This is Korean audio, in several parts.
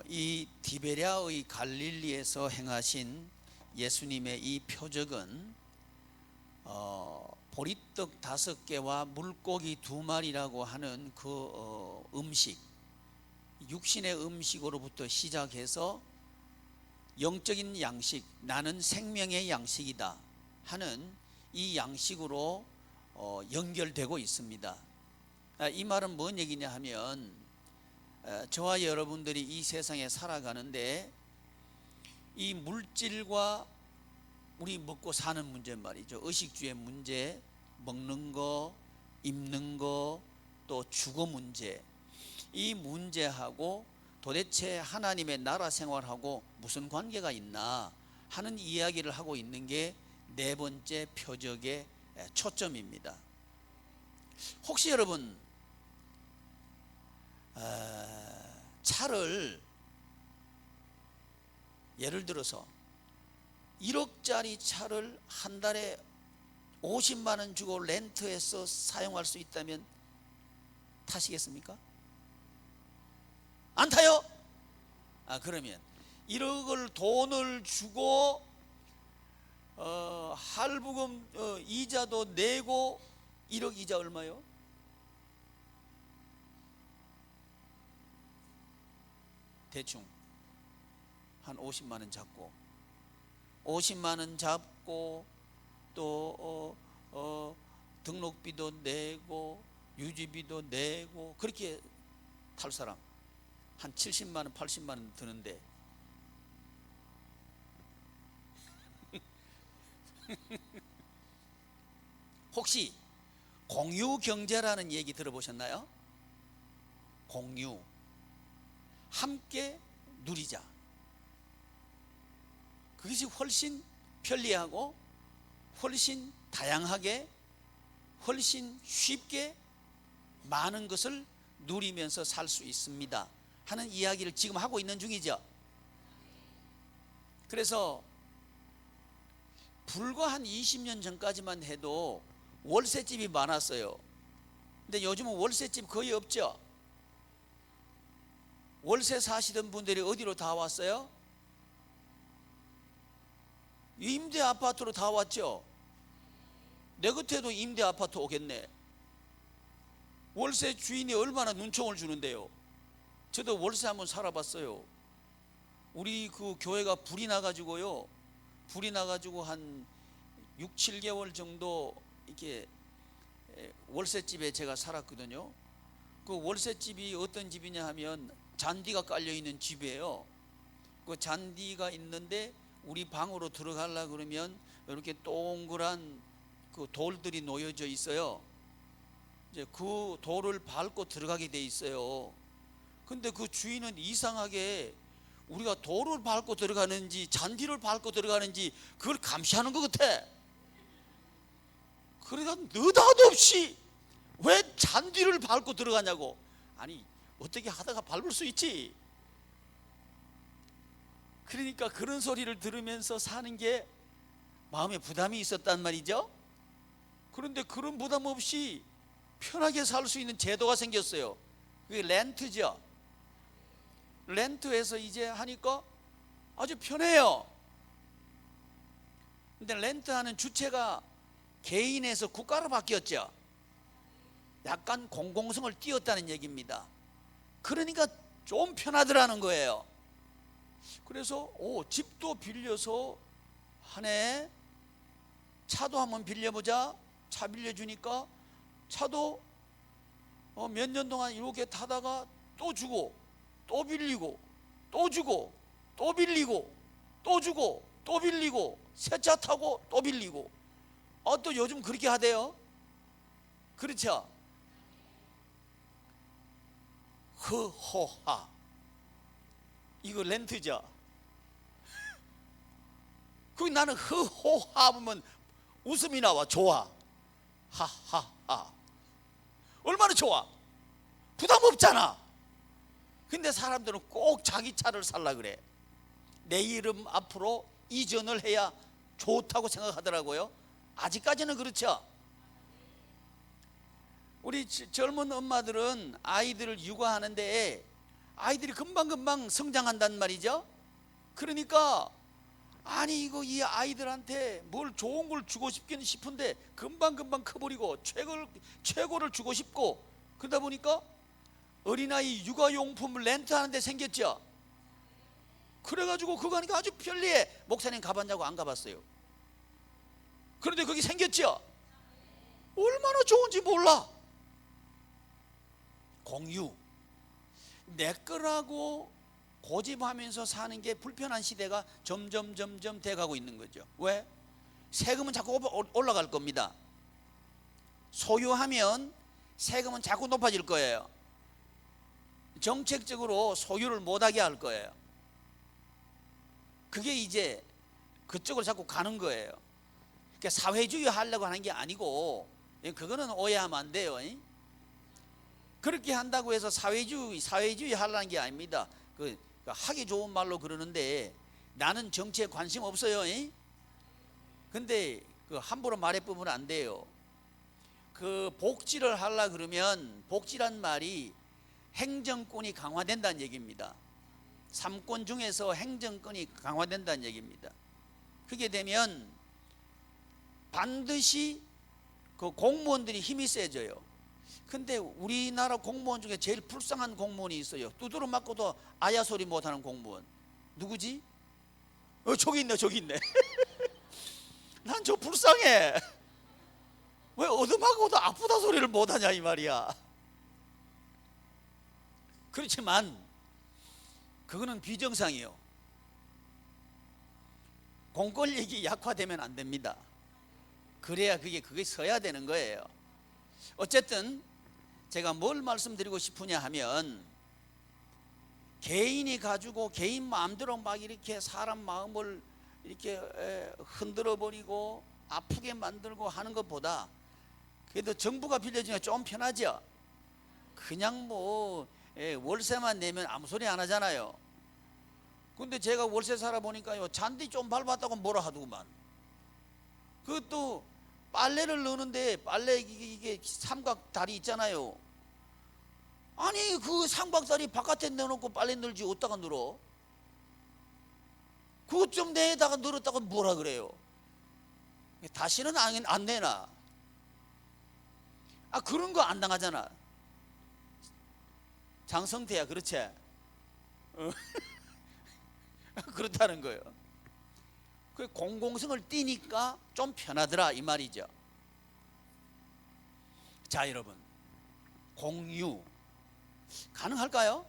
이 디베랴의 갈릴리에서 행하신 예수님의 이 표적은 보리떡 5개와 물고기 2마리라고 하는 그 음식, 육신의 음식으로부터 시작해서 영적인 양식, 나는 생명의 양식이다 하는 이 양식으로 연결되고 있습니다. 이 말은 뭔 얘기냐 하면, 저와 여러분들이 이 세상에 살아가는데 이 물질과 우리 먹고 사는 문제 말이죠. 의식주의 문제, 먹는 거, 입는 거, 또 주거 문제, 이 문제하고 도대체 하나님의 나라 생활하고 무슨 관계가 있나 하는 이야기를 하고 있는 게 4번째 표적의 초점입니다. 혹시 여러분 차를 예를 들어서 1억짜리 차를 한 달에 50만 원 주고 렌트해서 사용할 수 있다면 타시겠습니까? 안 타요? 그러면 1억을 돈을 주고 할부금 이자도 내고 1억 이자 얼마요? 대충 한 50만 원 잡고 50만 원 잡고 또 등록비도 내고 유지비도 내고 그렇게 탈 사람 한 70만 원 80만 원 드는데 혹시 공유경제라는 얘기 들어보셨나요? 공유, 함께 누리자. 그것이 훨씬 편리하고 훨씬 다양하게 훨씬 쉽게 많은 것을 누리면서 살 수 있습니다 하는 이야기를 지금 하고 있는 중이죠. 그래서 불과 한 20년 전까지만 해도 월세집이 많았어요. 근데 요즘은 월세집 거의 없죠. 월세 사시던 분들이 어디로 다 왔어요? 임대 아파트로 다 왔죠. 내 곁에도 임대 아파트 오겠네. 월세 주인이 얼마나 눈총을 주는데요. 저도 월세 한번 살아봤어요. 우리 그 교회가 불이 나가지고요. 불이 나가지고 한 6, 7개월 정도 이렇게 월세집에 제가 살았거든요. 그 월세집이 어떤 집이냐 하면 잔디가 깔려있는 집이에요. 그 잔디가 있는데 우리 방으로 들어가려고 그러면 이렇게 동그란 그 돌들이 놓여져 있어요. 이제 그 돌을 밟고 들어가게 돼 있어요. 근데 그 주인은 이상하게 우리가 돌을 밟고 들어가는지 잔디를 밟고 들어가는지 그걸 감시하는 것 같아. 그러니까 느닷없이 왜 잔디를 밟고 들어가냐고. 아니 어떻게 하다가 밟을 수 있지. 그러니까 그런 소리를 들으면서 사는 게 마음에 부담이 있었단 말이죠. 그런데 그런 부담 없이 편하게 살 수 있는 제도가 생겼어요. 그게 렌트죠. 렌트해서 이제 하니까 아주 편해요. 근데 렌트하는 주체가 개인에서 국가로 바뀌었죠. 약간 공공성을 띄었다는 얘기입니다. 그러니까 좀 편하더라는 거예요. 그래서 집도 빌려서 하네. 차도 한번 빌려보자. 차 빌려주니까 차도 몇 년 동안 이렇게 타다가 또 주고 또 빌리고 또 주고 또 빌리고 또 주고 또 빌리고 새 차 타고 또 빌리고. 또 요즘 그렇게 하대요. 그렇죠? 허호하. 이거 렌트죠. 그 나는 허호하 보면 웃음이 나와. 좋아. 하하하. 얼마나 좋아. 부담 없잖아. 근데 사람들은 꼭 자기 차를 살라 그래. 내 이름 앞으로 이전을 해야 좋다고 생각하더라고요. 아직까지는 그렇죠. 우리 젊은 엄마들은 아이들을 육아하는데 아이들이 금방금방 성장한단 말이죠. 그러니까 아니 이거 이 아이들한테 뭘 좋은 걸 주고 싶긴 싶은데 금방금방 커버리고 최고를 주고 싶고, 그러다 보니까 어린아이 육아용품을 렌트하는 데 생겼죠. 그래가지고 그거 하니까 아주 편리해. 목사님 가봤냐고 안 가봤어요. 그런데 거기 생겼죠. 얼마나 좋은지 몰라. 공유. 내 거라고 고집하면서 사는 게 불편한 시대가 점점 돼가고 있는 거죠. 왜? 세금은 자꾸 올라갈 겁니다. 소유하면 세금은 자꾸 높아질 거예요. 정책적으로 소유를 못하게 할 거예요. 그게 이제 그쪽으로 자꾸 가는 거예요. 그러니까 사회주의 하려고 하는 게 아니고, 그거는 오해하면 안 돼요. 그렇게 한다고 해서 사회주의 하려는 게 아닙니다. 하기 좋은 말로 그러는데 나는 정치에 관심 없어요. 근데 함부로 말해보면 안 돼요. 복지를 하려 그러면 복지란 말이 행정권이 강화된다는 얘기입니다. 3권 중에서 행정권이 강화된다는 얘기입니다. 그게 되면 반드시 공무원들이 힘이 세져요. 근데 우리나라 공무원 중에 제일 불쌍한 공무원이 있어요. 두드러 맞고도 아야 소리 못하는 공무원. 누구지? 저기 있네. 난 저 불쌍해. 왜 얻어맞고도 아프다 소리를 못하냐 이 말이야. 그렇지만 그거는 비정상이에요. 공권력이 약화되면 안 됩니다. 그래야 그게 서야 되는 거예요. 어쨌든 제가 뭘 말씀드리고 싶으냐 하면, 개인이 가지고 개인 마음대로 막 이렇게 사람 마음을 이렇게 흔들어 버리고 아프게 만들고 하는 것보다 그래도 정부가 빌려주니까 좀 편하죠. 그냥 월세만 내면 아무 소리 안 하잖아요. 근데 제가 월세 살아보니까요, 잔디 좀 밟았다고 뭐라 하더구만. 그것도 빨래를 넣는데 빨래 이게 삼각다리 있잖아요. 아니 그 삼각다리 바깥에 내놓고 빨래 널지 어디다가 널어? 그것 좀 내다가 널었다고 뭐라 그래요? 다시는 안 내나? 그런 거 안 당하잖아. 장성태야, 그렇지? 그렇다는 거예요. 그 공공성을 띠니까 좀 편하더라 이 말이죠. 자, 여러분, 공유 가능할까요?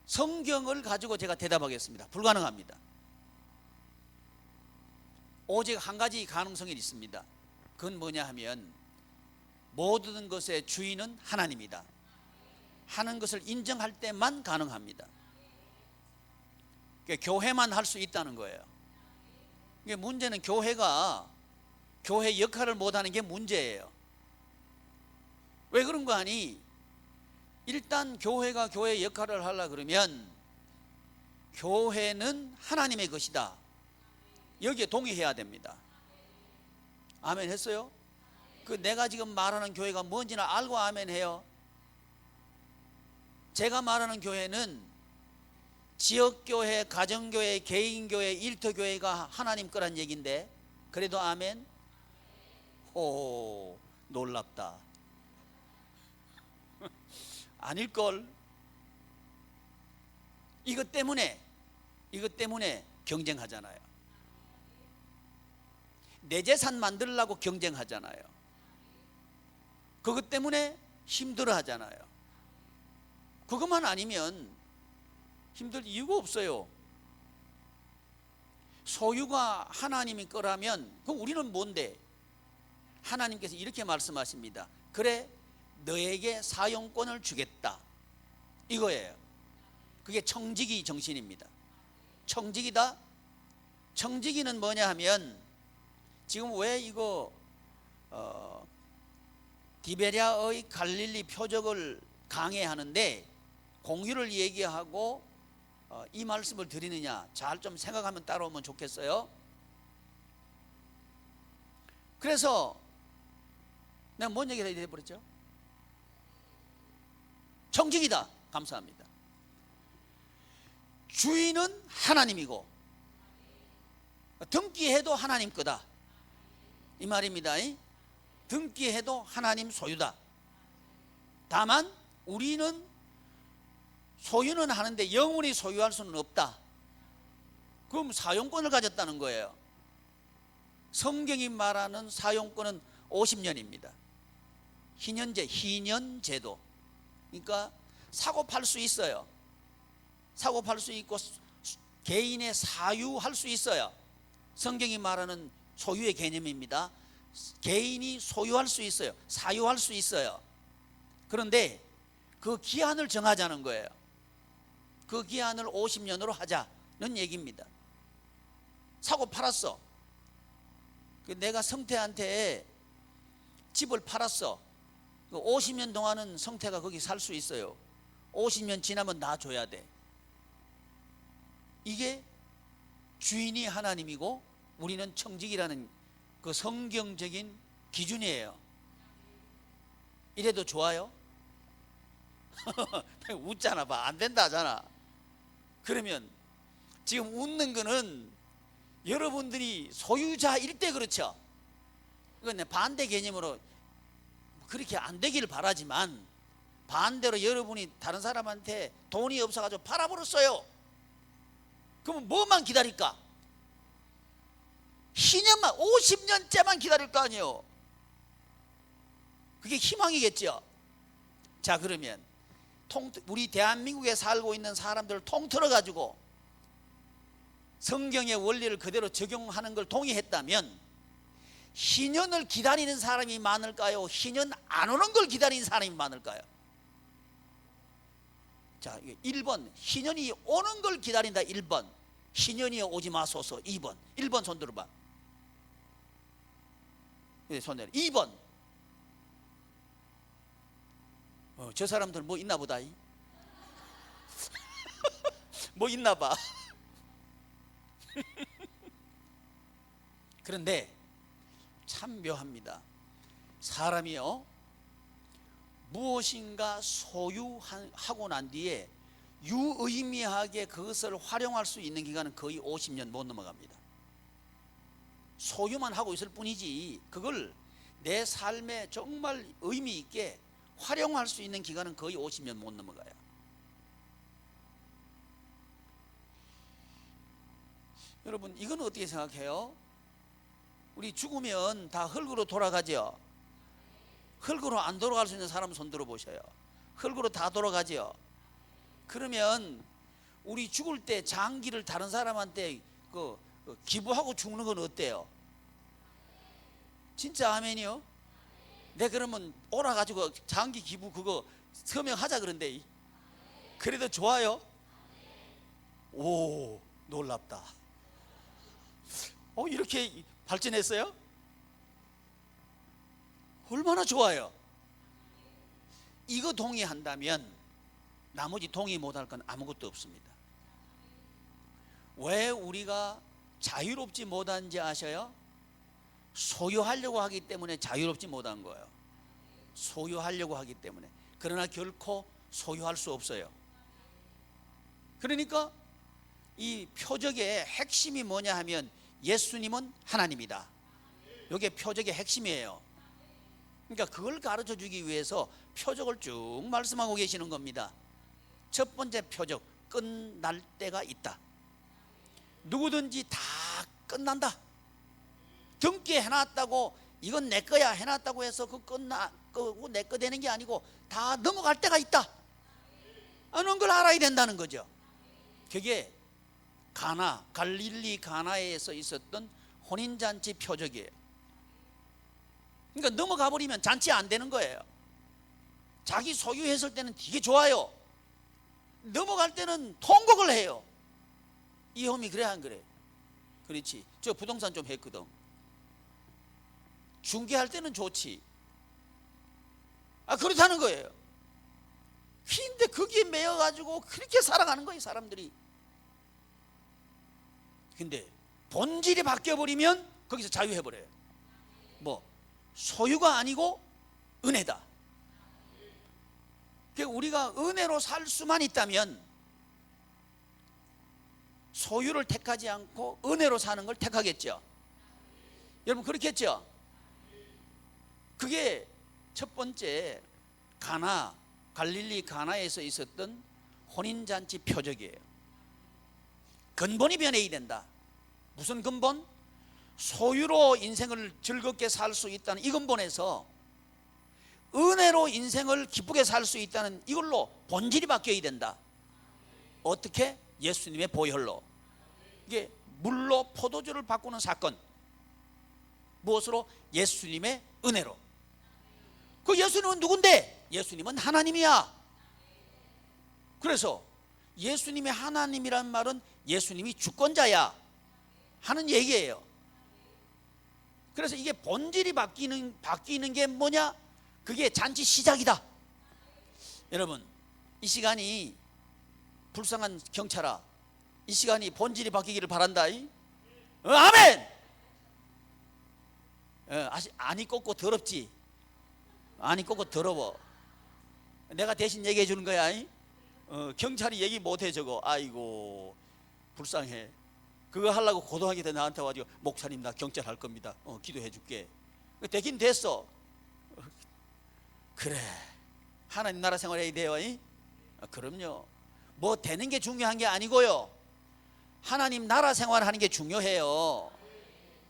성경을 가지고 제가 대답하겠습니다. 불가능합니다. 오직 한 가지 가능성이 있습니다. 그건 뭐냐 하면, 모든 것의 주인은 하나님이다 하는 것을 인정할 때만 가능합니다. 교회만 할 수 있다는 거예요. 문제는 교회가 교회 역할을 못하는 게 문제예요. 왜 그런 거 아니? 일단 교회가 교회 역할을 하려 그러면 교회는 하나님의 것이다, 여기에 동의해야 됩니다. 아멘 했어요? 내가 지금 말하는 교회가 뭔지는 알고 아멘 해요? 제가 말하는 교회는 지역교회, 가정교회, 개인교회, 일터교회가 하나님 거란 얘기인데, 그래도 아멘? 오, 놀랍다. 아닐걸? 이것 때문에 경쟁하잖아요. 내 재산 만들려고 경쟁하잖아요. 그것 때문에 힘들어 하잖아요. 그것만 아니면 힘들 이유가 없어요. 소유가 하나님이 거라면 그럼 우리는 뭔데? 하나님께서 이렇게 말씀하십니다. 그래, 너에게 사용권을 주겠다, 이거예요. 그게 청지기 정신입니다. 청지기다. 청지기는 뭐냐 하면, 지금 왜 이거 디베랴의 갈릴리 표적을 강해하는데 공유를 얘기하고 이 말씀을 드리느냐, 잘 좀 생각하면 따라오면 좋겠어요. 그래서 내가 뭔 얘기를 해버렸죠? 청직이다. 감사합니다. 주인은 하나님이고 등기해도 하나님 거다 이 말입니다. 등기해도 하나님 소유다. 다만 우리는 소유는 하는데 영원히 소유할 수는 없다. 그럼 사용권을 가졌다는 거예요. 성경이 말하는 사용권은 50년입니다. 희년제도. 그러니까 사고 팔 수 있어요. 사고 팔 수 있고 개인의 사유할 수 있어요. 성경이 말하는 소유의 개념입니다. 개인이 소유할 수 있어요. 사유할 수 있어요. 그런데 그 기한을 정하자는 거예요. 그 기한을 50년으로 하자는 얘기입니다. 사고 팔았어. 내가 성태한테 집을 팔았어. 50년 동안은 성태가 거기 살 수 있어요. 50년 지나면 나 줘야 돼. 이게 주인이 하나님이고 우리는 청직이라는 그 성경적인 기준이에요. 이래도 좋아요? 웃잖아. 봐. 안 된다 하잖아. 그러면 지금 웃는 거는 여러분들이 소유자일 때 그렇죠. 이건 반대 개념으로 그렇게 안 되기를 바라지만 반대로 여러분이 다른 사람한테 돈이 없어가지고 팔아버렸어요. 그러면 뭐만 기다릴까? 희년만 50년째만 기다릴 거 아니에요. 그게 희망이겠죠. 자, 그러면 우리 대한민국에 살고 있는 사람들을 통틀어 가지고 성경의 원리를 그대로 적용하는 걸 동의했다면 희년을 기다리는 사람이 많을까요? 희년 안 오는 걸 기다리는 사람이 많을까요? 자, 1번 희년이 오는 걸 기다린다. 1번 희년이 오지 마소서. 2번 손 들어봐. 손 내려. 2번 저 사람들 뭐 있나 보다. 뭐 있나 봐. 그런데 참 묘합니다. 사람이요 무엇인가 소유하고 난 뒤에 유의미하게 그것을 활용할 수 있는 기간은 거의 50년 못 넘어갑니다. 소유만 하고 있을 뿐이지 그걸 내 삶에 정말 의미 있게 활용할 수 있는 기간은 거의 50년 못 넘어가요. 여러분 이건 어떻게 생각해요? 우리 죽으면 다 흙으로 돌아가죠. 흙으로 안 돌아갈 수 있는 사람 손 들어보셔요. 흙으로 다 돌아가죠. 그러면 우리 죽을 때 장기를 다른 사람한테 기부하고 죽는 건 어때요? 진짜 아멘이요? 내 그러면 오라가지고 장기 기부 그거 서명하자 그런데 그래도 좋아요? 오 놀랍다. 이렇게 발전했어요? 얼마나 좋아요. 이거 동의한다면 나머지 동의 못할 건 아무것도 없습니다. 왜 우리가 자유롭지 못한지 아셔요? 소유하려고 하기 때문에 자유롭지 못한 거예요. 소유하려고 하기 때문에. 그러나 결코 소유할 수 없어요. 그러니까 이 표적의 핵심이 뭐냐 하면 예수님은 하나님이다. 이게 표적의 핵심이에요. 그러니까 그걸 가르쳐 주기 위해서 표적을 쭉 말씀하고 계시는 겁니다. 첫 번째 표적, 끝날 때가 있다. 누구든지 다 끝난다. 등기 해놨다고 이건 내 거야 해놨다고 해서 그거 내 거 되는 게 아니고 다 넘어갈 때가 있다 하는 걸 알아야 된다는 거죠. 그게 갈릴리 가나에서 있었던 혼인잔치 표적이에요. 그러니까 넘어가 버리면 잔치 안 되는 거예요. 자기 소유했을 때는 되게 좋아요. 넘어갈 때는 통곡을 해요. 이홈이 그래 안 그래? 그렇지. 저 부동산 좀 했거든. 중개할 때는 좋지. 그렇다는 거예요. 근데 거기에 매여가지고 그렇게 살아가는 거예요 사람들이. 근데 본질이 바뀌어버리면 거기서 자유해버려요. 뭐 소유가 아니고 은혜다. 우리가 은혜로 살 수만 있다면 소유를 택하지 않고 은혜로 사는 걸 택하겠죠. 여러분 그렇겠죠? 그게 첫 번째 갈릴리 가나에서 있었던 혼인잔치 표적이에요. 근본이 변해야 된다. 무슨 근본? 소유로 인생을 즐겁게 살 수 있다는 이 근본에서 은혜로 인생을 기쁘게 살 수 있다는 이걸로 본질이 바뀌어야 된다. 어떻게? 예수님의 보혈로. 이게 물로 포도주를 바꾸는 사건. 무엇으로? 예수님의 은혜로. 그 예수님은 누군데? 예수님은 하나님이야. 그래서 예수님이 하나님이란 말은 예수님이 주권자야 하는 얘기예요. 그래서 이게 본질이 바뀌는 게 뭐냐? 그게 잔치 시작이다. 여러분 이 시간이 불쌍한 경찰아, 이 시간이 본질이 바뀌기를 바란다. 아멘. 안이 꺾고 더럽지. 안이 꺾고 더러워. 내가 대신 얘기해 주는 거야. 경찰이 얘기 못해 저거. 아이고 불쌍해. 그거 하려고 고등학교 나한테 와가지고 목사님 나 경찰 할 겁니다. 기도해 줄게. 되긴 됐어. 그래 하나님 나라 생활해야 돼요. 그럼요. 뭐 되는 게 중요한 게 아니고요, 하나님 나라 생활하는 게 중요해요.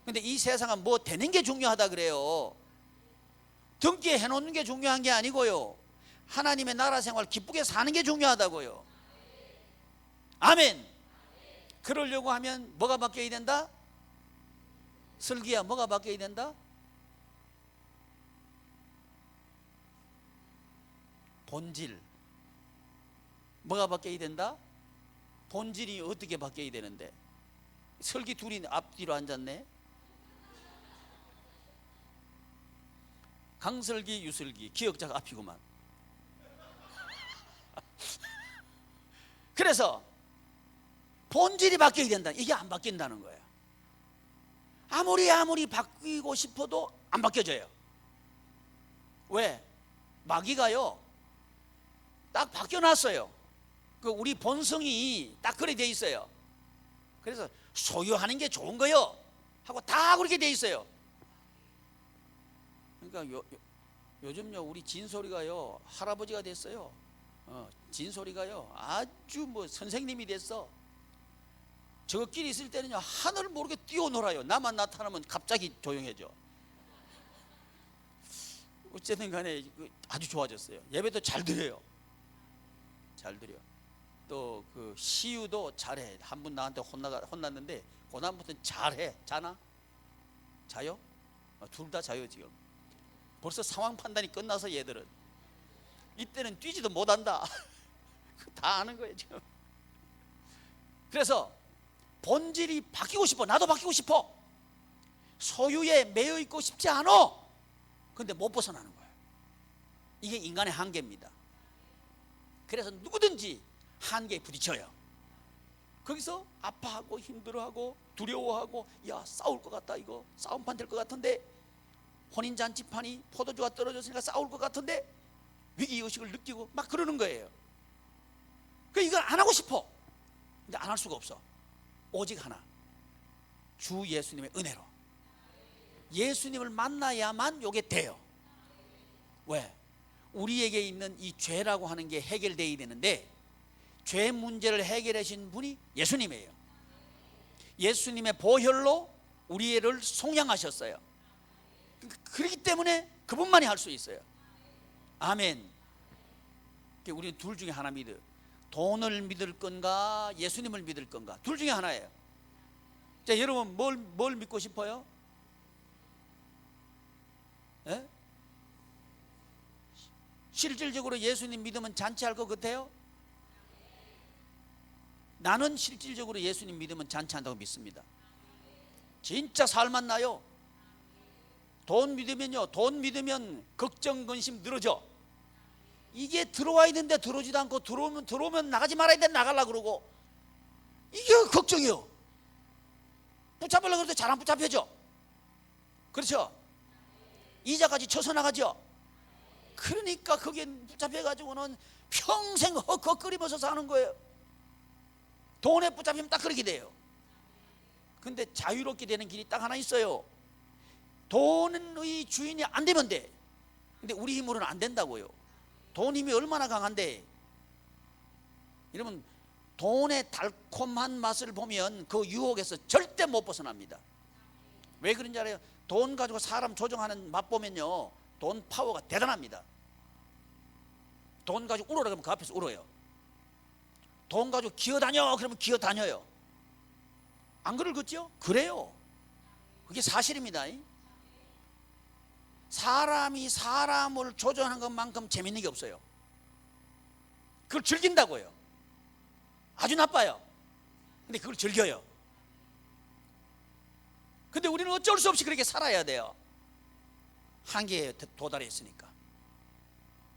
근데 이 세상은 뭐 되는 게 중요하다 그래요. 등기에 해놓는 게 중요한 게 아니고요, 하나님의 나라 생활 기쁘게 사는 게 중요하다고요. 아멘. 그러려고 하면 뭐가 바뀌어야 된다? 슬기야, 뭐가 바뀌어야 된다? 본질. 뭐가 바뀌어야 된다? 본질이 어떻게 바뀌어야 되는데? 슬기 둘이 앞뒤로 앉았네. 강슬기, 유슬기, 기억자가 앞이구만. 그래서 본질이 바뀌어야 된다. 이게 안 바뀐다는 거예요. 아무리 바뀌고 싶어도 안 바뀌어져요. 왜? 마귀가요 딱 바뀌어놨어요. 그 우리 본성이 딱 그렇게 돼 있어요. 그래서 소유하는 게 좋은 거요 하고 다 그렇게 돼 있어요. 그러니까 요즘요 우리 진솔이가요 할아버지가 됐어요. 진솔이가요 아주 뭐 선생님이 됐어. 저끼리 있을 때는요 하늘 모르게 뛰어놀아요. 나만 나타나면 갑자기 조용해져. 어쨌든 간에 아주 좋아졌어요. 예배도 잘 드려요. 잘 드려. 또 그 시유도 잘해. 한 분 나한테 혼났는데 그다음부터는 잘해. 자나? 자요? 둘 다 자요 지금. 벌써 상황 판단이 끝나서 얘들은 이때는 뛰지도 못한다. 다 아는 거예요 지금. 그래서 본질이 바뀌고 싶어. 나도 바뀌고 싶어. 소유에 매여 있고 싶지 않아. 근데 못 벗어나는 거예요. 이게 인간의 한계입니다. 그래서 누구든지 한계에 부딪혀요. 거기서 아파하고 힘들어하고 두려워하고, 야 싸울 것 같다, 이거 싸움판 될 것 같은데, 혼인잔치판이 포도주가 떨어졌으니까 싸울 것 같은데, 위기의식을 느끼고 막 그러는 거예요. 이걸 안 하고 싶어. 근데 안 할 수가 없어. 오직 하나, 주 예수님의 은혜로 예수님을 만나야만 요게 돼요. 왜? 우리에게 있는 이 죄라고 하는 게 해결되어야 되는데, 죄 문제를 해결하신 분이 예수님이에요. 예수님의 보혈로 우리를 속량하셨어요. 그렇기 때문에 그분만이 할 수 있어요. 아멘. 우리는 둘 중에 하나 믿어요. 돈을 믿을 건가 예수님을 믿을 건가, 둘 중에 하나예요. 자, 여러분 뭘 믿고 싶어요? 에? 실질적으로 예수님 믿으면 잔치할 것 같아요? 나는 실질적으로 예수님 믿으면 잔치한다고 믿습니다. 진짜 살만 나요. 돈 믿으면 걱정 근심 늘어져. 이게 들어와야 되는데 들어오지도 않고, 들어오면 나가지 말아야 되는데 나가려고 그러고, 이게 걱정이요. 붙잡으려고 해도 잘 안 붙잡혀져. 그렇죠? 이자까지 쳐서 나가죠. 그러니까 거기에 붙잡혀가지고는 평생 헉헉거리면서 사는 거예요. 돈에 붙잡히면 딱 그렇게 돼요. 근데 자유롭게 되는 길이 딱 하나 있어요. 돈의 주인이 안 되면 돼. 근데 우리 힘으로는 안 된다고요. 돈 힘이 얼마나 강한데. 여러분, 돈의 달콤한 맛을 보면 그 유혹에서 절대 못 벗어납니다. 왜 그런지 알아요? 돈 가지고 사람 조종하는 맛 보면요, 돈 파워가 대단합니다. 돈 가지고 울어라 그러면 그 앞에서 울어요. 돈 가지고 기어다녀 그러면 기어다녀요. 안 그러겠죠? 그래요. 그게 사실입니다. 사람이 사람을 조종하는 것만큼 재밌는 게 없어요. 그걸 즐긴다고요. 아주 나빠요. 근데 그걸 즐겨요. 근데 우리는 어쩔 수 없이 그렇게 살아야 돼요. 한계에 도달해 있으니까.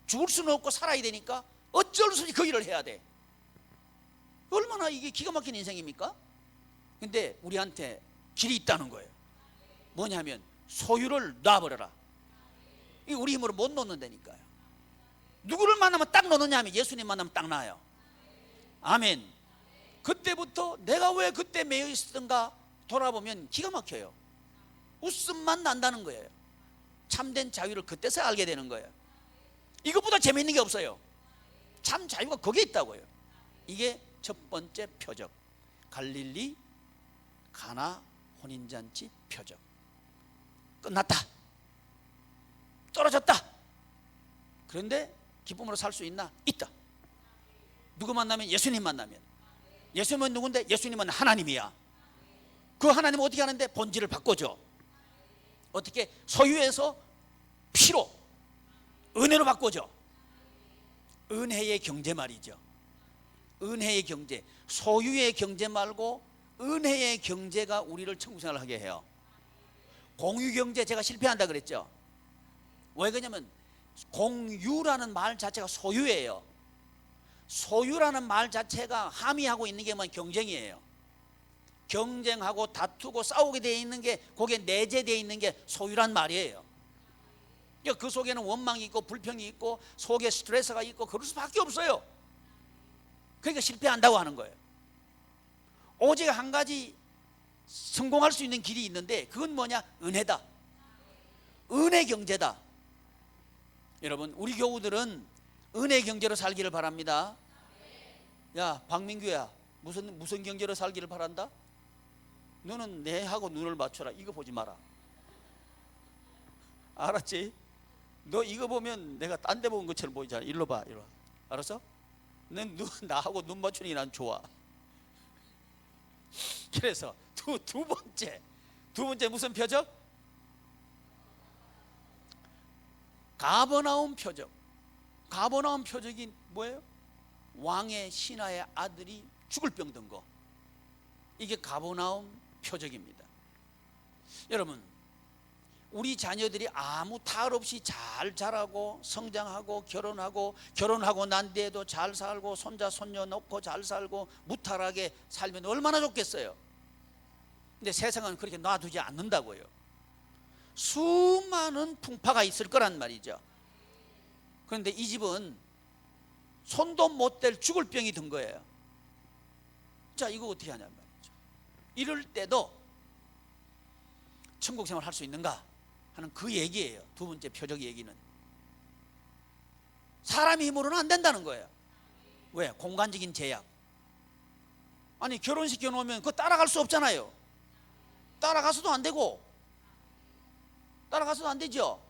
죽을 수는 없고 살아야 되니까 어쩔 수 없이 그 일을 해야 돼. 얼마나 이게 기가 막힌 인생입니까? 근데 우리한테 길이 있다는 거예요. 뭐냐면 소유를 놔버려라. 이게 우리 힘으로 못 놓는다니까요. 누구를 만나면 딱 놓느냐 하면 예수님 만나면 딱 나요. 아멘. 그때부터 내가 왜 그때 매여 있었던가 돌아보면 기가 막혀요. 웃음만 난다는 거예요. 참된 자유를 그때서 알게 되는 거예요. 이것보다 재미있는 게 없어요. 참 자유가 거기에 있다고요. 이게 첫 번째 표적. 갈릴리 가나 혼인잔치 표적. 끝났다. 떨어졌다. 그런데 기쁨으로 살 수 있나? 있다. 누구 만나면? 예수님 만나면. 예수님은 누군데? 예수님은 하나님이야. 그 하나님은 어떻게 하는데? 본질을 바꿔줘. 어떻게? 소유에서 피로, 은혜로 바꿔줘. 은혜의 경제 말이죠. 은혜의 경제. 소유의 경제 말고 은혜의 경제가 우리를 천국생활을 하게 해요. 공유경제 제가 실패한다 그랬죠. 왜 그러냐면 공유라는 말 자체가 소유예요. 소유라는 말 자체가 함의하고 있는 게 뭐 경쟁이에요. 경쟁하고 다투고 싸우게 되어 있는 게, 거기에 내재되어 있는 게 소유란 말이에요. 그 속에는 원망이 있고 불평이 있고 속에 스트레스가 있고 그럴 수밖에 없어요. 그러니까 실패한다고 하는 거예요. 오직 한 가지 성공할 수 있는 길이 있는데 그건 뭐냐? 은혜다. 은혜 경제다. 여러분, 우리 교우들은 은혜 경제로 살기를 바랍니다. 야, 박민규야, 무슨 경제로 살기를 바란다? 너는 내하고 눈을 맞춰라. 이거 보지 마라. 알았지? 너 이거 보면 내가 딴 데 본 것처럼 보이잖아. 일로 봐, 일로 와. 알았어? 넌 나하고 눈 맞추는 게 난 좋아. 그래서 두 번째 무슨 표적? 가버나움 표적. 가버나움 표적이 뭐예요? 왕의 신하의 아들이 죽을 병든 거. 이게 가버나움 표적입니다. 여러분, 우리 자녀들이 아무 탈 없이 잘 자라고 성장하고 결혼하고 난 뒤에도 잘 살고 손자 손녀 놓고 잘 살고 무탈하게 살면 얼마나 좋겠어요. 근데 세상은 그렇게 놔두지 않는다고요. 수많은 풍파가 있을 거란 말이죠. 그런데 이 집은 손도 못 댈 죽을 병이 든 거예요. 자, 이거 어떻게 하냐 말이죠. 이럴 때도 천국 생활 할 수 있는가 하는 그 얘기예요. 두 번째 표적 얘기는 사람의 힘으로는 안 된다는 거예요. 왜? 공간적인 제약. 아니, 결혼시켜 놓으면 그거 따라갈 수 없잖아요. 따라가서도 안 되고, 따라가서도 안 되죠.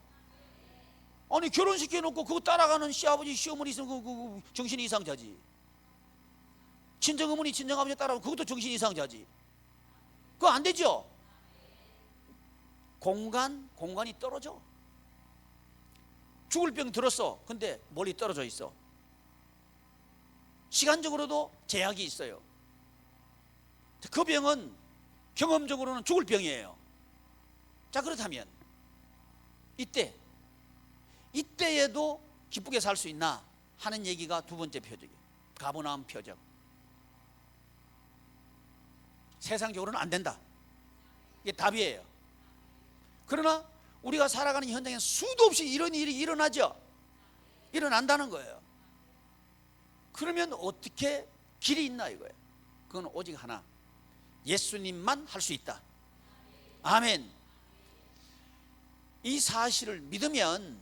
아니, 결혼시켜 놓고 그거 따라가는 시아버지 시어머니 있으면 그 정신이 이상자지. 친정어머니 친정아버지 따라가면 그것도 정신이 이상자지. 그거 안 되죠. 공간이 떨어져. 죽을 병 들었어. 근데 멀리 떨어져 있어. 시간적으로도 제약이 있어요. 그 병은 경험적으로는 죽을 병이에요. 자, 그렇다면 이때에도 기쁘게 살 수 있나 하는 얘기가 두 번째 표적이에요. 가버나움 표적. 세상적으로는 안 된다. 이게 답이에요. 그러나 우리가 살아가는 현장에 수도 없이 이런 일이 일어나죠. 일어난다는 거예요. 그러면 어떻게 길이 있나 이거예요. 그건 오직 하나, 예수님만 할 수 있다. 아멘. 이 사실을 믿으면,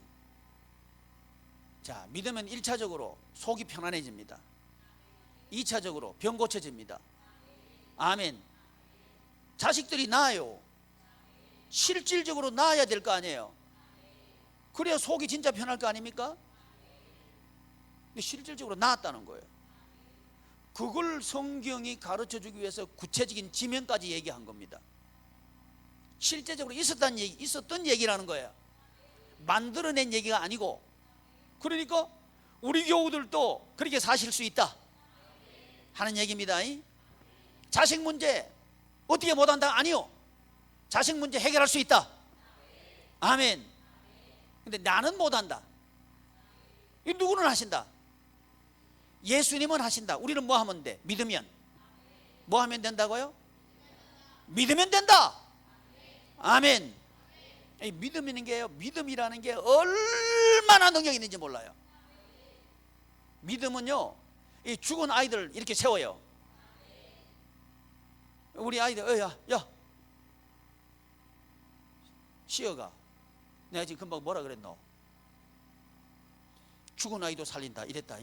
자, 믿으면 1차적으로 속이 편안해집니다. 2차적으로 병 고쳐집니다. 아멘. 자식들이 나아요. 실질적으로 나아야 될 거 아니에요. 그래야 속이 진짜 편할 거 아닙니까? 근데 실질적으로 나았다는 거예요. 그걸 성경이 가르쳐주기 위해서 구체적인 지명까지 얘기한 겁니다. 실제적으로 있었던 얘기라는 거예요. 만들어낸 얘기가 아니고. 그러니까 우리 교우들도 그렇게 사실 수 있다 하는 얘기입니다. 자식 문제 어떻게 못한다? 아니요. 자식 문제 해결할 수 있다. 아멘. 근데 나는 못한다. 이 누구는 하신다? 예수님은 하신다. 우리는 뭐 하면 돼? 믿으면. 뭐 하면 된다고요? 믿으면 된다. 아멘. 이 믿음이라는 게 얼마나 능력이 있는지 몰라요. 믿음은요, 이 죽은 아이들 이렇게 세워요. 우리 아이들, 야, 쉬어가. 내가 지금 금방 뭐라 그랬노? 죽은 아이도 살린다 이랬다.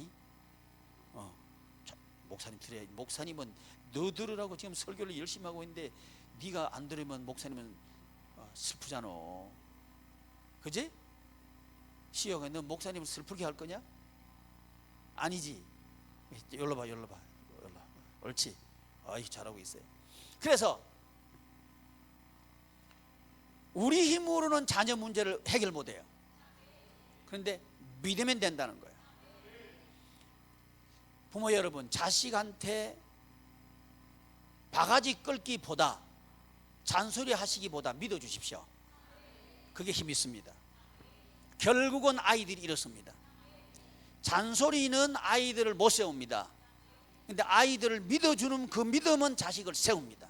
목사님 들어야. 목사님은 너 들으라고 지금 설교를 열심히 하고 있는데 네가 안 들으면 목사님은 슬프잖아. 그지? 시어가 너 목사님을 슬프게 할 거냐? 아니지. 열로 봐. 옳지. 잘하고 있어요. 그래서 우리 힘으로는 자녀 문제를 해결 못해요. 그런데 믿으면 된다는 거예요. 부모 여러분, 자식한테 바가지 끌기보다, 잔소리 하시기보다 믿어주십시오. 그게 힘이 있습니다. 결국은 아이들이 이렇습니다. 잔소리는 아이들을 못 세웁니다. 근데 아이들을 믿어주는 그 믿음은 자식을 세웁니다.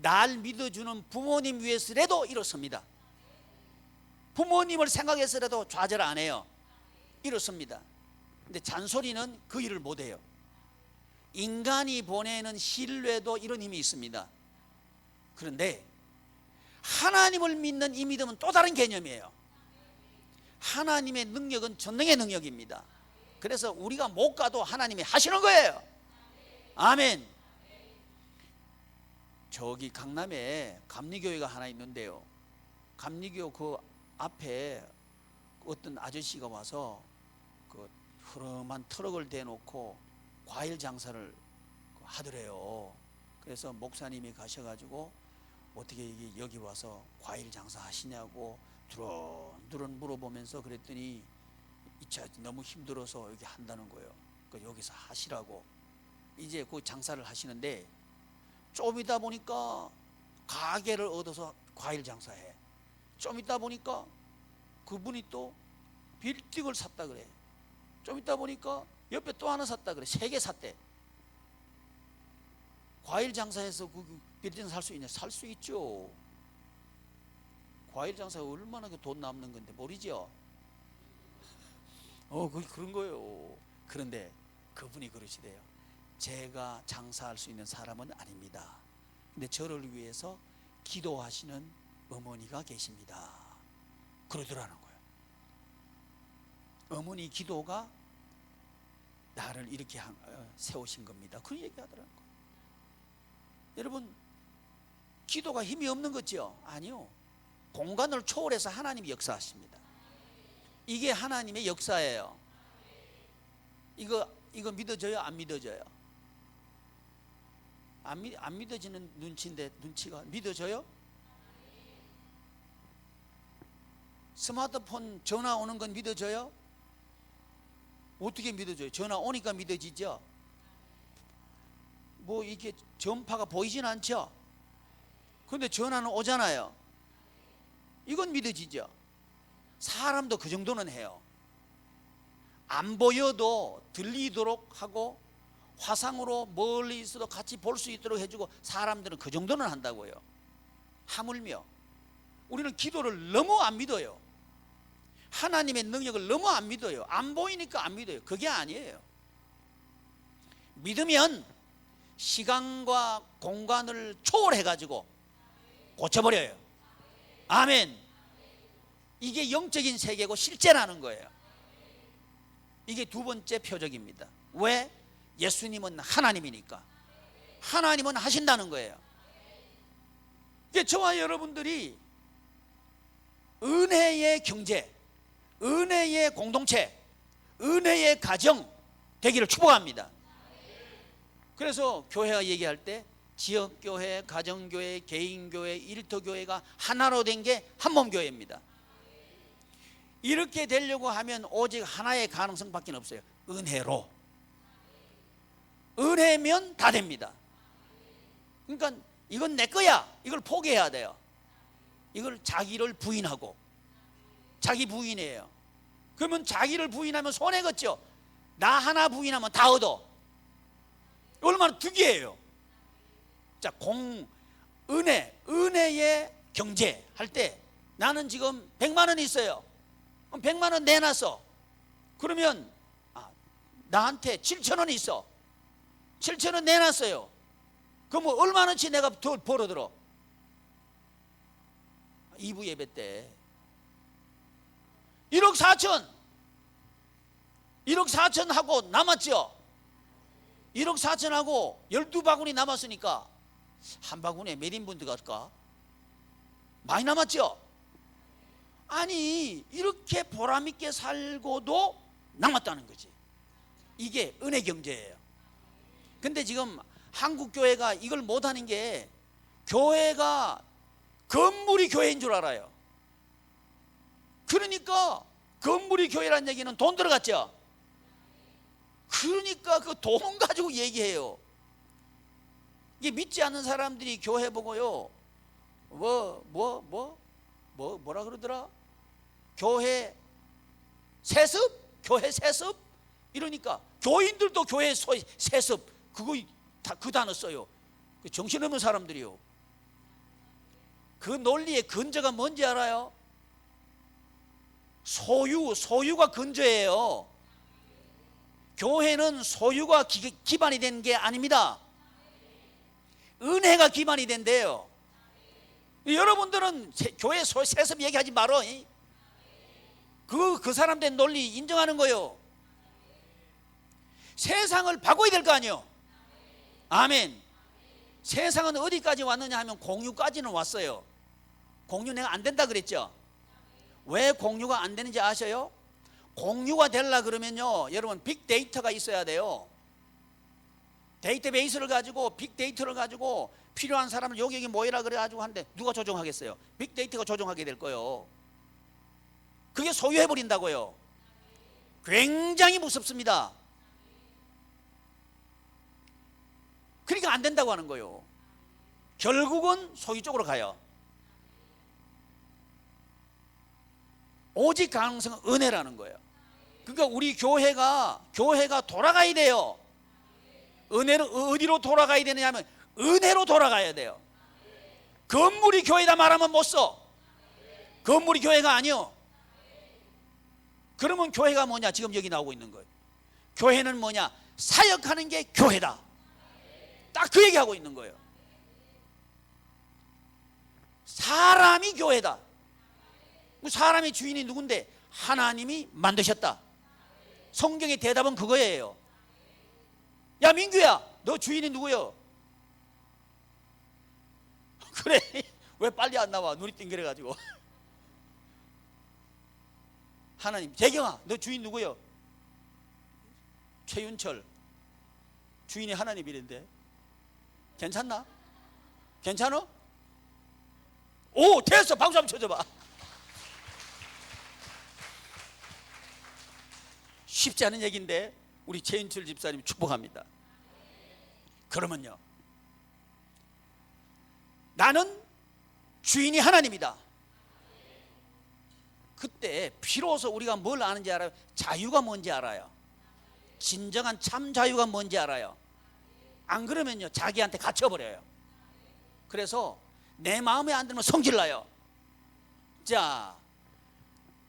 날 믿어주는 부모님 위해서라도 이렇습니다. 부모님을 생각해서라도 좌절 안 해요. 이렇습니다. 근데 잔소리는 그 일을 못 해요. 인간이 보내는 신뢰도 이런 힘이 있습니다. 그런데 하나님을 믿는 이 믿음은 또 다른 개념이에요. 하나님의 능력은 전능의 능력입니다. 그래서 우리가 못 가도 하나님이 하시는 거예요. 아멘. 저기 강남에 감리교회가 하나 있는데요, 감리교 그 앞에 어떤 아저씨가 와서 그 흐름한 트럭을 대놓고 과일 장사를 하더래요. 그래서 목사님이 가셔가지고 어떻게 여기 와서 과일 장사 하시냐고 두런두런 물어보면서 그랬더니 이 차 너무 힘들어서 여기 한다는 거예요. 여기서 하시라고. 이제 그 장사를 하시는데 좀 있다 보니까 가게를 얻어서 과일 장사해. 좀 있다 보니까 그분이 또 빌딩을 샀다 그래. 좀 있다 보니까 옆에 또 하나 샀다 그래. 3개 샀대. 과일 장사해서 그 빌딩 살 수 있냐? 살 수 있죠. 과일 장사가 얼마나 돈 남는 건데 모르죠? 그런 거예요. 그런데 그분이 그러시대요. 제가 장사할 수 있는 사람은 아닙니다. 근데 저를 위해서 기도하시는 어머니가 계십니다. 그러더라는 거예요. 어머니 기도가 나를 이렇게 세우신 겁니다. 그 얘기 하더라는 거예요. 여러분, 기도가 힘이 없는 거죠? 아니요. 공간을 초월해서 하나님이 역사하십니다. 이게 하나님의 역사예요. 이거 믿어져요? 안 믿어져요? 안 믿어지는 눈치인데, 눈치가 믿어져요? 스마트폰 전화 오는 건 믿어져요? 어떻게 믿어져요? 전화 오니까 믿어지죠? 뭐 이게 전파가 보이진 않죠? 그런데 전화는 오잖아요. 이건 믿어지죠? 사람도 그 정도는 해요. 안 보여도 들리도록 하고 화상으로 멀리 있어도 같이 볼 수 있도록 해주고, 사람들은 그 정도는 한다고요. 하물며 우리는 기도를 너무 안 믿어요. 하나님의 능력을 너무 안 믿어요. 안 보이니까 안 믿어요. 그게 아니에요. 믿으면 시간과 공간을 초월해 가지고 고쳐버려요. 아멘. 이게 영적인 세계고 실제라는 거예요. 이게 두 번째 표적입니다. 왜? 예수님은 하나님이니까. 하나님은 하신다는 거예요. 이게 저와 여러분들이 은혜의 경제, 은혜의 공동체, 은혜의 가정 되기를 축복합니다. 그래서 교회가 얘기할 때 지역교회, 가정교회, 개인교회, 일터교회가 하나로 된 게 한몸교회입니다. 이렇게 되려고 하면 오직 하나의 가능성밖에 없어요. 은혜로. 은혜면 다 됩니다. 그러니까 이건 내 거야, 이걸 포기해야 돼요. 이걸 자기를 부인하고, 자기 부인이에요. 그러면 자기를 부인하면 손해겠죠. 나 하나 부인하면 다 얻어. 얼마나 득이에요. 자, 은혜의 경제 할 때 나는 지금 100만 원 있어요. 100만 원 내놨어. 그러면 나한테 7천 원 있어. 7천 원 내놨어요. 그럼 얼마나치 내가 더 벌어들어? 2부 예배 때 1억 4천 1억 4천 하고 남았죠. 1억 4천 하고 12바구니 남았으니까 한 바구니에 몇 인분 들어갈까? 많이 남았죠. 아니, 이렇게 보람있게 살고도 남았다는 거지. 이게 은혜 경제예요. 근데 지금 한국 교회가 이걸 못하는 게, 교회가 건물이 교회인 줄 알아요. 그러니까 건물이 교회란 얘기는 돈 들어갔죠. 그러니까 그 돈 가지고 얘기해요. 이게 믿지 않는 사람들이 교회 보고요, 뭐라 그러더라? 교회 세습? 교회 세습? 이러니까 교인들도 교회 세습, 그거 다 그 단어 써요. 정신없는 사람들이요. 그 논리의 근저가 뭔지 알아요? 소유가 근저예요. 교회는 소유가 기반이 된 게 아닙니다. 은혜가 기반이 된대요. 여러분들은 교회 세습 얘기하지 말어. 그 사람들 논리 인정하는 거요. 세상을 바꿔야 될 거 아니요. 아멘. 세상은 어디까지 왔느냐 하면 공유까지는 왔어요. 공유 내가 안 된다 그랬죠. 왜 공유가 안 되는지 아셔요? 공유가 되려 그러면요, 여러분 빅데이터가 있어야 돼요. 데이터베이스를 가지고, 빅데이터를 가지고 필요한 사람을 여기 모이라 그래가지고 하는데 누가 조정하겠어요? 빅데이터가 조정하게 될 거예요. 그게 소유해버린다고요. 굉장히 무섭습니다. 그러니까 안 된다고 하는 거예요. 결국은 소유 쪽으로 가요. 오직 가능성은 은혜라는 거예요. 그러니까 우리 교회가 돌아가야 돼요. 은혜는 어디로 돌아가야 되느냐 하면 은혜로 돌아가야 돼요. 건물이 교회다 말하면 못 써. 건물이 교회가 아니요. 그러면 교회가 뭐냐? 지금 여기 나오고 있는 거예요. 교회는 뭐냐? 사역하는 게 교회다. 딱 그 얘기하고 있는 거예요. 사람이 교회다. 사람의 주인이 누군데? 하나님이 만드셨다. 성경의 대답은 그거예요. 야 민규야, 너 주인이 누구요? 그래, 왜 빨리 안 나와? 눈이 띵그래가지고. 하나님. 재경아, 너 주인 누구요? 최윤철. 주인이 하나님이란데. 괜찮나? 괜찮어? 오, 됐어. 박수 한번 쳐줘봐. 쉽지 않은 얘기인데 우리 최인철 집사님 축복합니다. 그러면요, 나는 주인이 하나님이다. 그때 비로소 우리가 뭘 아는지 알아요? 자유가 뭔지 알아요. 진정한 참 자유가 뭔지 알아요. 안 그러면요, 자기한테 갇혀버려요. 그래서 내 마음에 안 들면 성질나요. 자,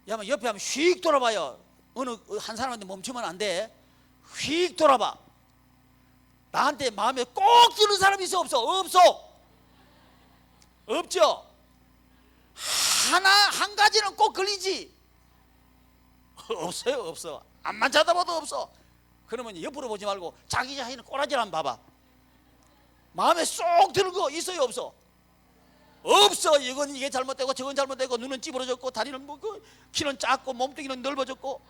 옆에 한번 휙 돌아봐요. 어느 한 사람한테 멈추면 안 돼. 휙 돌아봐. 나한테 마음에 꼭 드는 사람이 있어 없어? 없어. 없죠. 한 가지는 꼭 걸리지. 없어요. 없어. 앞만 쳐다봐도 없어. 그러면 옆으로 보지 말고 자기 자신을 꼬라지를 한번 봐봐. 마음에 쏙 드는 거 있어요 없어? 없어. 이게 잘못되고 저건 잘못되고, 눈은 찌부러졌고, 다리는 키는 작고, 몸뚱이는 넓어졌고,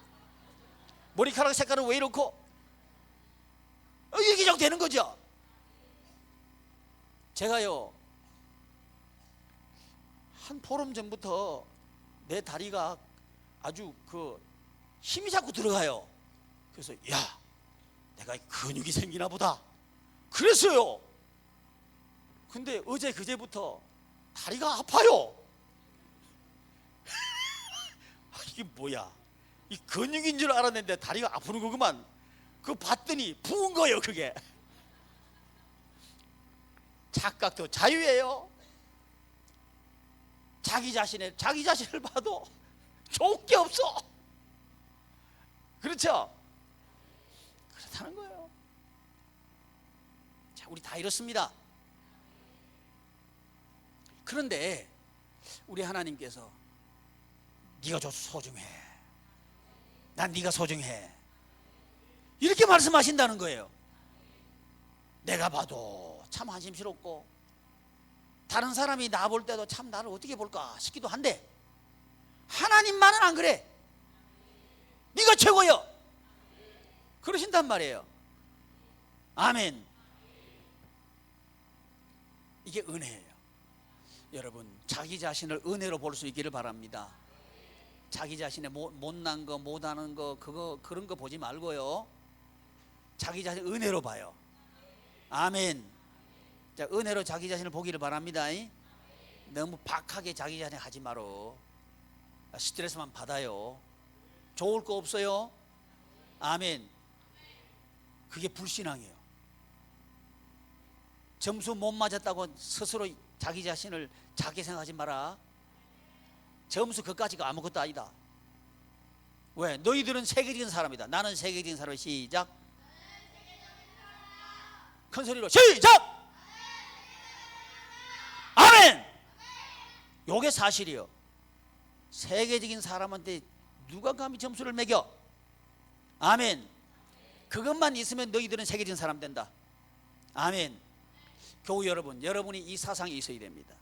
머리카락 색깔은 왜 이렇고, 이게 좀 되는 거죠. 제가요 한 보름 전부터 내 다리가 아주 힘이 자꾸 들어가요. 그래서 야, 내가 근육이 생기나 보다 그랬어요. 근데 어제 그제부터 다리가 아파요. 이게 뭐야, 이 근육인 줄 알았는데 다리가 아프는 거구만. 그거 봤더니 부은 거예요. 그게 착각도 자유예요. 자기 자신을 봐도 좋을 게 없어. 그렇죠? 그렇다는 거예요. 자, 우리 다 이렇습니다. 그런데 우리 하나님께서 네가 저 소중해, 난 네가 소중해, 이렇게 말씀하신다는 거예요. 내가 봐도 참 한심스럽고, 다른 사람이 나 볼 때도 참 나를 어떻게 볼까 싶기도 한데, 하나님만은 안 그래. 네가 최고야 그러신단 말이에요. 아멘. 이게 은혜예요. 여러분, 자기 자신을 은혜로 볼 수 있기를 바랍니다. 자기 자신의 못난 거, 못하는 거, 그런 거 보지 말고요, 자기 자신 은혜로 봐요. 아멘. 자, 은혜로 자기 자신을 보기를 바랍니다. 너무 박하게 자기 자신 하지 마로. 스트레스만 받아요. 좋을 거 없어요. 아멘. 그게 불신앙이에요. 점수 못 맞았다고 스스로 자기 자신을 작게 생각하지 마라. 점수 그까지가 아무것도 아니다. 왜? 너희들은 세계적인 사람이다. 나는 세계적인 사람. 시작. 큰 소리로 시작. 아멘. 요게 사실이요. 세계적인 사람한테 누가 감히 점수를 매겨? 아멘. 그것만 있으면 너희들은 세계적인 사람 된다. 아멘. 교우 여러분, 여러분이 이 사상이 있어야 됩니다.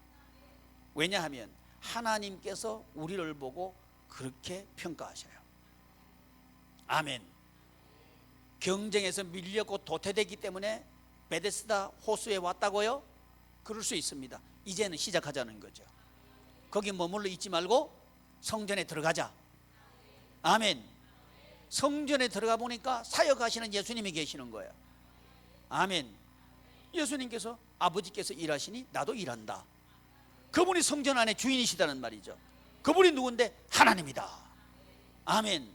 왜냐하면 하나님께서 우리를 보고 그렇게 평가하셔요. 아멘. 경쟁에서 밀렸고 도태되기 때문에 베데스다 호수에 왔다고요? 그럴 수 있습니다. 이제는 시작하자는 거죠. 거기 머물러 있지 말고 성전에 들어가자. 아멘. 성전에 들어가 보니까 사역하시는 예수님이 계시는 거예요. 아멘. 예수님께서, 아버지께서 일하시니 나도 일한다. 그분이 성전 안에 주인이시다는 말이죠. 그분이 누군데? 하나님이다. 아멘.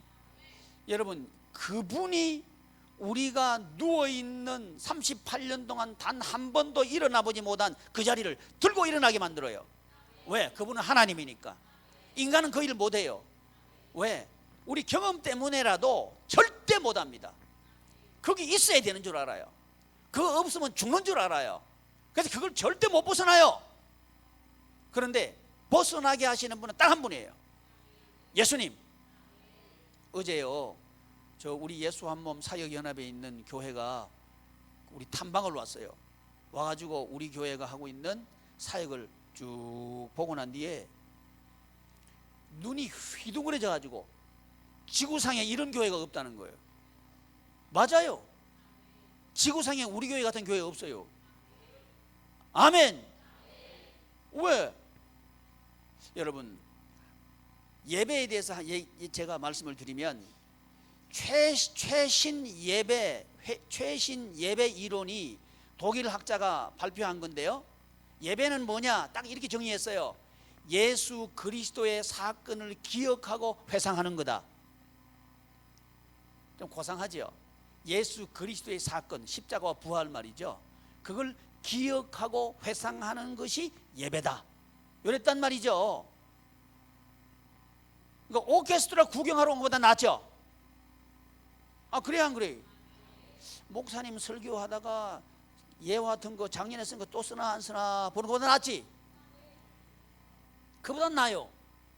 여러분, 그분이 우리가 누워있는 38년 동안 단 한 번도 일어나 보지 못한 그 자리를 들고 일어나게 만들어요. 왜? 그분은 하나님이니까. 인간은 그 일을 못해요. 왜? 우리 경험 때문에라도 절대 못합니다. 거기 있어야 되는 줄 알아요. 그거 없으면 죽는 줄 알아요. 그래서 그걸 절대 못 벗어나요. 그런데 벗어나게 하시는 분은 딱 한 분이에요. 예수님. 어제요, 저 우리 예수 한 몸 사역연합에 있는 교회가 우리 탐방을 왔어요. 와가지고 우리 교회가 하고 있는 사역을 쭉 보고 난 뒤에 눈이 휘둥그레져 가지고 지구상에 이런 교회가 없다는 거예요. 맞아요. 지구상에 우리 교회 같은 교회 없어요. 아멘. 왜? 여러분, 예배에 대해서 제가 말씀을 드리면, 최신 예배 이론이 독일 학자가 발표한 건데요, 예배는 뭐냐? 딱 이렇게 정의했어요. 예수 그리스도의 사건을 기억하고 회상하는 거다. 좀 고상하죠? 예수 그리스도의 사건, 십자가와 부활 말이죠. 그걸 기억하고 회상하는 것이 예배다. 이랬단 말이죠. 그러니까 오케스트라 구경하러 온 것보다 낫죠? 아, 그래 안 그래? 목사님 설교하다가 예화 같은 거 작년에 쓴 거 또 쓰나 안 쓰나 보는 것보다 낫지. 그보다 나아요.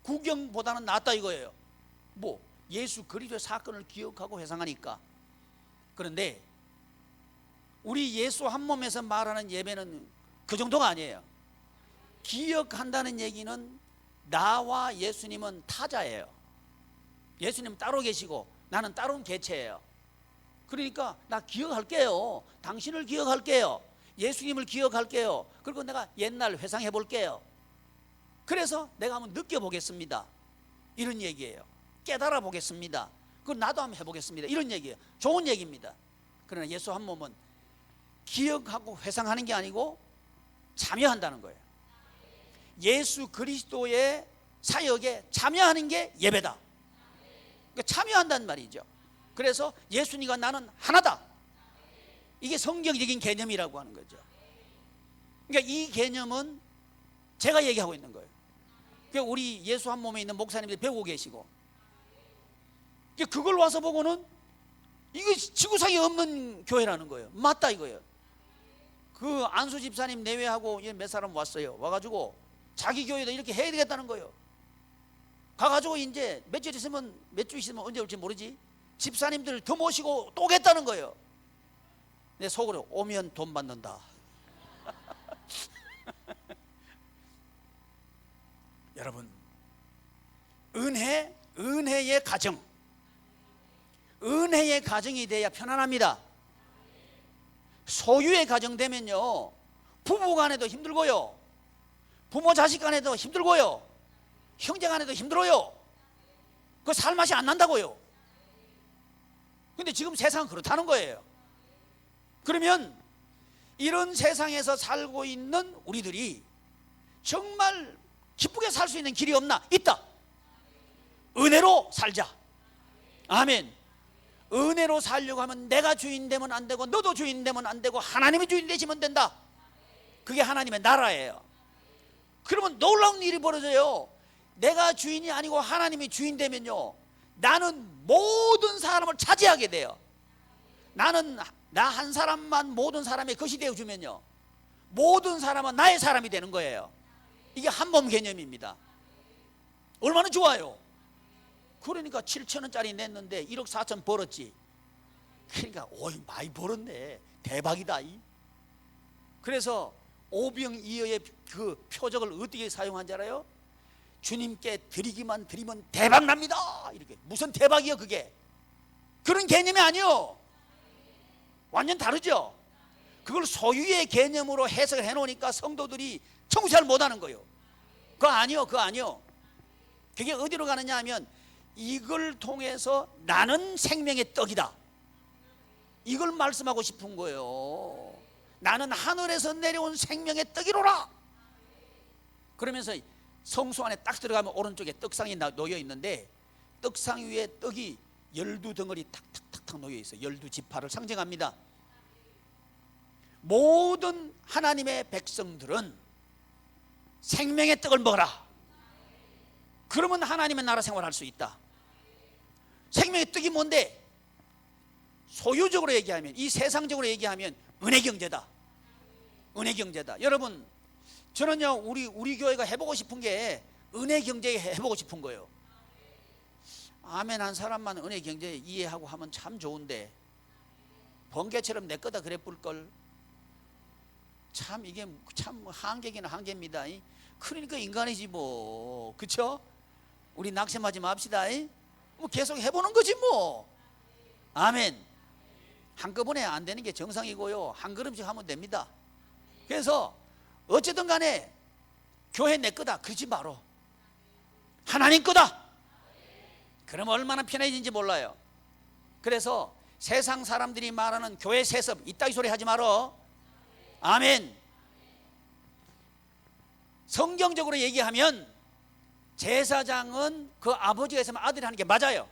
구경보다는 낫다 이거예요. 뭐 예수 그리스도의 사건을 기억하고 회상하니까. 그런데 우리 예수 한 몸에서 말하는 예배는 그 정도가 아니에요. 기억한다는 얘기는 나와 예수님은 타자예요. 예수님은 따로 계시고 나는 따로 개체예요. 그러니까 나 기억할게요. 당신을 기억할게요. 예수님을 기억할게요. 그리고 내가 옛날 회상해 볼게요. 그래서 내가 한번 느껴보겠습니다. 이런 얘기예요. 깨달아 보겠습니다. 그럼 나도 한번 해보겠습니다. 이런 얘기예요. 좋은 얘기입니다. 그러나 예수 한 몸은 기억하고 회상하는 게 아니고 참여한다는 거예요. 예수 그리스도의 사역에 참여하는 게 예배다. 그러니까 참여한다는 말이죠. 그래서 예수님과 나는 하나다. 이게 성경적인 개념이라고 하는 거죠. 그러니까 이 개념은 제가 얘기하고 있는 거예요. 그러니까 우리 예수 한 몸에 있는 목사님들이 배우고 계시고, 그걸 와서 보고는 이게 지구상에 없는 교회라는 거예요. 맞다 이거예요. 그 안수 집사님 내외하고 몇 사람 왔어요. 와가지고 자기 교회도 이렇게 해야 되겠다는 거예요. 가가지고 이제 몇 주 있으면 언제 올지 모르지. 집사님들 더 모시고 또 오겠다는 거예요. 내 속으로 오면 돈 받는다. 여러분, 은혜의 가정, 은혜의 가정이 돼야 편안합니다. 소유의 가정 되면요, 부부 간에도 힘들고요, 부모 자식 간에도 힘들고요, 형제 간에도 힘들어요. 그 살맛이 안 난다고요. 근데 지금 세상은 그렇다는 거예요. 그러면 이런 세상에서 살고 있는 우리들이 정말 기쁘게 살 수 있는 길이 없나? 있다. 은혜로 살자. 아멘. 은혜로 살려고 하면 내가 주인 되면 안 되고 너도 주인 되면 안 되고 하나님이 주인 되시면 된다. 그게 하나님의 나라예요. 그러면 놀라운 일이 벌어져요. 내가 주인이 아니고 하나님이 주인 되면요, 나는 모든 사람을 차지하게 돼요. 나는 나 한 사람만 모든 사람의 것이 되어주면요, 모든 사람은 나의 사람이 되는 거예요. 이게 한 몸 개념입니다. 얼마나 좋아요. 그러니까 7천원짜리 냈는데 1억 4천 벌었지. 그러니까 오이 많이 벌었네, 대박이다. 그래서 오병이어의 그 표적을 어떻게 사용한지 알아요? 주님께 드리기만 드리면 대박 납니다. 이렇게. 무슨 대박이요 그게? 그런 개념이 아니요. 완전 다르죠. 그걸 소유의 개념으로 해석을 해놓으니까 성도들이 청소를 못하는 거예요. 그거 아니요, 그거 아니요. 그게 어디로 가느냐 하면 이걸 통해서 나는 생명의 떡이다, 이걸 말씀하고 싶은 거예요. 나는 하늘에서 내려온 생명의 떡이로라. 그러면서 성소 안에 딱 들어가면 오른쪽에 떡상이 놓여 있는데, 떡상 위에 떡이 12덩어리 탁탁탁탁 놓여 있어요. 12지파를 상징합니다. 모든 하나님의 백성들은 생명의 떡을 먹어라. 그러면 하나님의 나라 생활할 수 있다. 생명의 떡이 뭔데? 소유적으로 얘기하면, 이 세상적으로 얘기하면 은혜 경제다. 은혜 경제다. 여러분, 저는요, 우리 교회가 해보고 싶은 게 은혜 경제 해보고 싶은 거예요. 아멘 한 사람만 은혜 경제 이해하고 하면 참 좋은데, 번개처럼 내 거다 그래 뿔걸. 참 이게 참 한계기는 한계입니다. 그러니까 인간이지 뭐, 그쵸? 우리 낙심하지 맙시다. 뭐 계속 해보는 거지 뭐. 아멘. 한꺼번에 안 되는 게 정상이고요, 한 걸음씩 하면 됩니다. 그래서 어쨌든 간에 교회 내 거다 그러지 마라. 하나님 거다. 그러면 얼마나 편해진지 몰라요. 그래서 세상 사람들이 말하는 교회 세습 이따위 소리 하지 마라. 아멘. 성경적으로 얘기하면 제사장은 그 아버지가 있으면 아들이 하는 게 맞아요.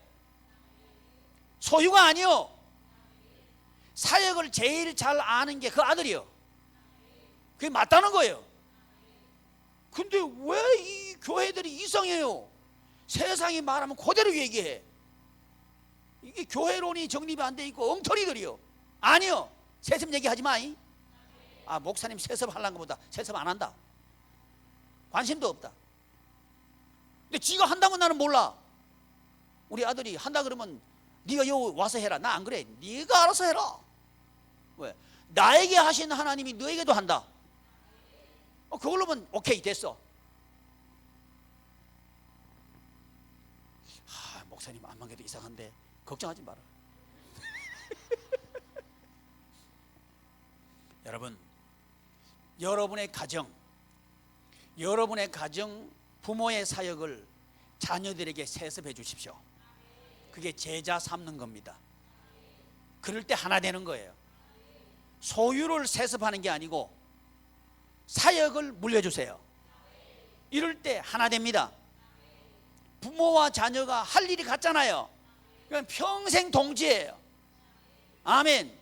소유가 아니요. 사역을 제일 잘 아는 게 그 아들이요. 그게 맞다는 거예요. 근데 왜 이 교회들이 이상해요? 세상이 말하면 그대로 얘기해. 이게 교회론이 정립이 안 돼 있고 엉터리들이요. 아니요, 세습 얘기하지 마. 목사님 세습 하려는 것보다 세습 안 한다. 관심도 없다. 근데 지가 한다면 나는 몰라. 우리 아들이 한다 그러면 네가 여기 와서 해라. 나 안 그래. 네가 알아서 해라. 왜? 나에게 하신 하나님이 너에게도 한다. 그걸로면 오케이, 됐어. 목사님 안만 해도 이상한데 걱정하지 마라. 여러분, 여러분의 가정 부모의 사역을 자녀들에게 세습해 주십시오. 그게 제자 삼는 겁니다. 그럴 때 하나 되는 거예요. 소유를 세습하는 게 아니고 사역을 물려주세요. 이럴 때 하나 됩니다. 부모와 자녀가 할 일이 같잖아요. 그냥 평생 동지예요. 아멘.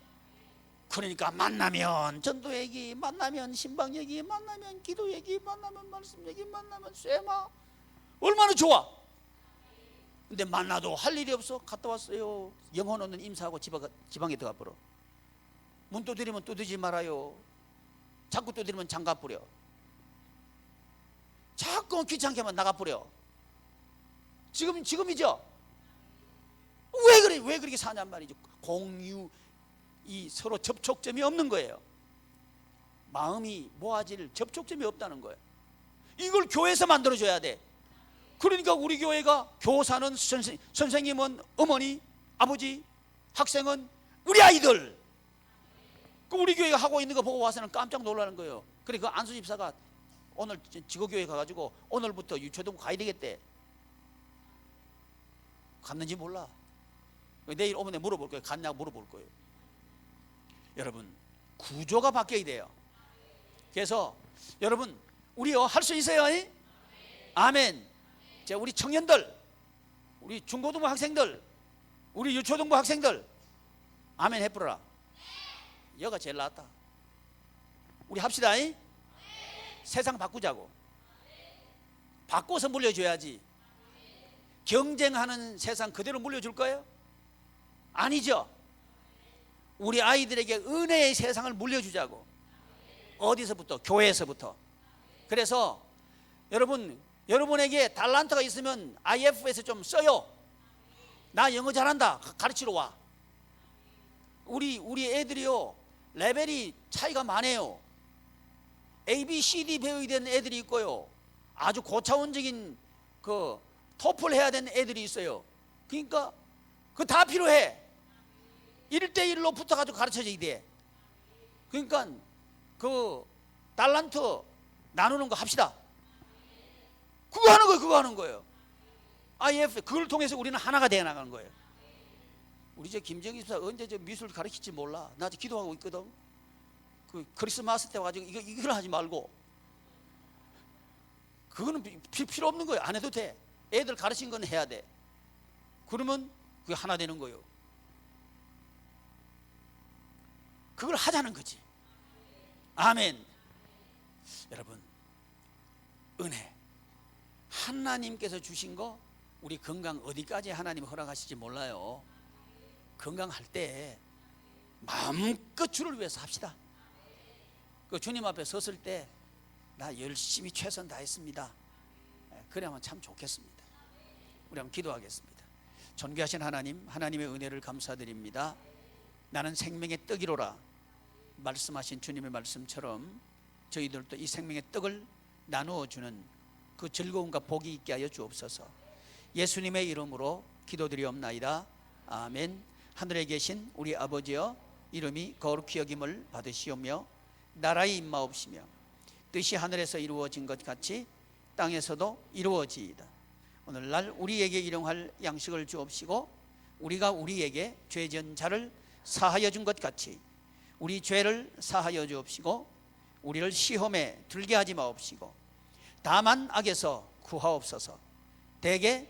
그러니까 만나면 전도 얘기, 만나면 신방 얘기, 만나면 기도 얘기, 만나면 말씀 얘기, 만나면 쇠마, 얼마나 좋아. 근데 만나도 할 일이 없어. 갔다 왔어요. 영혼 없는 임사하고 지방에 들어가 버려. 문 두드리면 두드리지 말아요. 자꾸 두드리면 장가 버려. 자꾸 귀찮게 하면 나가 버려. 지금이죠. 왜 그렇게 사냔 말이죠. 공유, 이 서로 접촉점이 없는 거예요. 마음이 모아질 접촉점이 없다는 거예요. 이걸 교회에서 만들어줘야 돼. 그러니까 우리 교회가 교사는 선생님은 어머니, 아버지, 학생은 우리 아이들. 우리 교회가 하고 있는 거 보고 와서는 깜짝 놀라는 거예요. 그래, 그 안수 집사가 오늘 지구교회 가가지고 오늘부터 유초등 가야 되겠대. 갔는지 몰라. 내일 오면 물어볼 거예요. 갔냐고 물어볼 거예요. 여러분, 구조가 바뀌어야 돼요. 그래서 여러분, 우리요 할 수 있어요. 아멘. 자, 우리 청년들, 우리 중고등부 학생들, 우리 유초등부 학생들, 아멘 해보라. 여가 제일 낫다. 우리 합시다. 세상 바꾸자고. 바꿔서 물려줘야지. 경쟁하는 세상 그대로 물려줄 거예요? 아니죠. 우리 아이들에게 은혜의 세상을 물려주자고. 어디서부터? 교회에서부터. 그래서 여러분에게 달란트가 있으면 IF에서 좀 써요. 나 영어 잘한다. 가르치러 와. 우리 애들이요 레벨이 차이가 많아요. A, B, C, D 배워야 되는 애들이 있고요, 아주 고차원적인 그 토플 해야 되는 애들이 있어요. 그러니까 그거 다 필요해. 1대1로 붙어가지고 가르쳐줘야 돼. 그러니까 그 달란트 나누는 거 합시다. 그거 하는 거예요. IF, 그걸 통해서 우리는 하나가 되어 나가는 거예요. 우리 저 김정희 집사 언제 저 미술 가르칠지 몰라. 나 지금 기도하고 있거든. 그 크리스마스 때 와가지고 이걸 하지 말고. 그거는 필요 없는 거예요. 안 해도 돼. 애들 가르친 건 해야 돼. 그러면 그게 하나 되는 거예요. 그걸 하자는 거지. 아멘. 여러분, 은혜, 하나님께서 주신 거, 우리 건강 어디까지 하나님 허락하실지 몰라요. 건강할 때 마음껏 주를 위해서 합시다. 그 주님 앞에 섰을 때 나 열심히 최선 다했습니다. 그래야만 참 좋겠습니다. 우리 한번 기도하겠습니다. 존귀하신 하나님, 하나님의 은혜를 감사드립니다. 나는 생명의 떡이로라 말씀하신 주님의 말씀처럼 저희들도 이 생명의 떡을 나누어 주는 그 즐거움과 복이 있게 하여 주옵소서. 예수님의 이름으로 기도드리옵나이다. 아멘. 하늘에 계신 우리 아버지여, 이름이 거룩히 여김을 받으시오며 나라의 임마옵시며 뜻이 하늘에서 이루어진 것 같이 땅에서도 이루어지이다. 오늘날 우리에게 일용할 양식을 주옵시고 우리가 우리에게 죄진 자를 사하여 준 것 같이 우리 죄를 사하여 주옵시고 우리를 시험에 들게 하지 마옵시고 다만 악에서 구하옵소서. 대개